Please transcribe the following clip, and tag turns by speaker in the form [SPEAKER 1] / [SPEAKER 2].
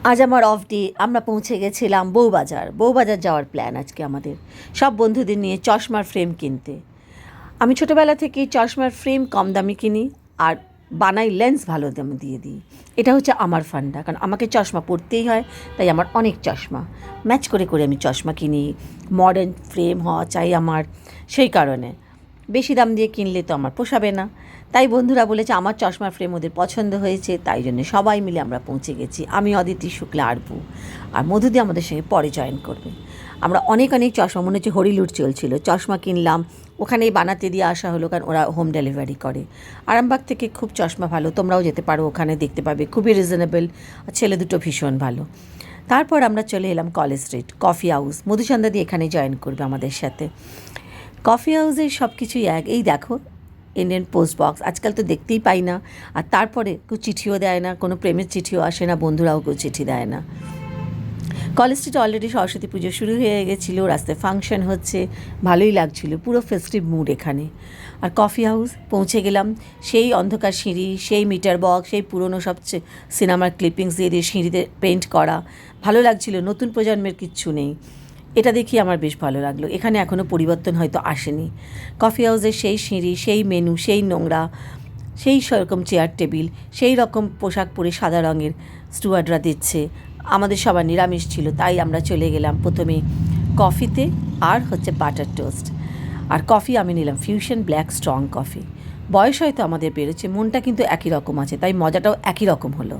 [SPEAKER 1] আজ আমার off day. আমরা পৌঁছে গেছিলাম বউবাজার। বউবাজার যাওয়ার প্ল্যান আজকে আমাদের, সব বন্ধুদের নিয়ে চশমার ফ্রেম কিনতে। আমি ছোটোবেলা থেকেই চশমার ফ্রেম কম দামি কিনি আর বানাই লেন্স ভালো দামে দিয়ে দিই। এটা হচ্ছে আমার ফান্ডা, কারণ আমাকে চশমা পরতেই হয়, তাই আমার অনেক চশমা ম্যাচ করে করে আমি চশমা কিনি। মডার্ন ফ্রেম হওয়া চাই আমার, সেই কারণে বেশি দাম দিয়ে কিনলে তো আমার পোষাবে না। তাই বন্ধুরা বলেছে আমার চশমার ফ্রেম ওদের পছন্দ হয়েছে, তাই জন্য সবাই মিলে আমরা পৌঁছে গেছি। আমি অদিতি শুক্লা আরবু আর মধুদি আমাদের সঙ্গে পরে জয়েন করবে। আমরা অনেক অনেক চশমা, মনে হচ্ছে হরিলুট চলছিল, চশমা কিনলাম। ওখানেই বানাতে দিয়ে আসা হলো, কারণ ওরা হোম ডেলিভারি করে। আরামবাগ থেকে খুব চশমা ভালো, তোমরাও যেতে পারো, ওখানে দেখতে পাবে, খুবই রিজনেবল। ছেলে দুটো ভীষণ ভালো। তারপর আমরা চলে এলাম কলেজ স্ট্রিট কফি হাউস। মধুচন্দ্রাদি এখানে জয়েন করবে আমাদের সাথে। কফি হাউসের সব কিছুই এক। এই দেখো ইন্ডিয়ান পোস্ট বক্স, আজকাল তো দেখতেই পাই না। আর তারপরে কেউ চিঠিও দেয় না, কোনো প্রেমের চিঠিও আসে না, বন্ধুরাও কেউ চিঠি দেয় না। কলেজ স্ট্রিটে অলরেডি সরস্বতী পুজো শুরু হয়ে গেছিলো, রাস্তায় ফাংশন হচ্ছে, ভালোই লাগছিল, পুরো ফেস্টিভ মুড এখানে। আর কফি হাউস পৌঁছে গেলাম, সেই অন্ধকার সিঁড়ি, সেই মিটার বক্স, সেই পুরনো সব সিনেমার ক্লিপিংস দিয়ে দিয়ে সিঁড়িতে পেন্ট করা, ভালো লাগছিল। নতুন প্রজন্মের কিচ্ছু নেই, এটা দেখি আমার বেশ ভালো লাগলো। এখানে এখনও পরিবর্তন হয়তো আসেনি। কফি হাউসের সেই সিঁড়ি, সেই মেনু, সেই নোংরা, সেই রকম চেয়ার টেবিল, সেই রকম পোশাক পরে সাদা রঙের স্টুয়ার্ডরা দিচ্ছে। আমাদের সবার নিরামিষ ছিল, তাই আমরা চলে গেলাম প্রথমে কফিতে, আর হচ্ছে বাটার টোস্ট। আর কফি আমি নিলাম ফিউশন ব্ল্যাক স্ট্রং কফি। বয়স হয়তো আমাদের বেড়েছে, মনটা কিন্তু একই রকম আছে, তাই মজাটাও একই রকম হলো।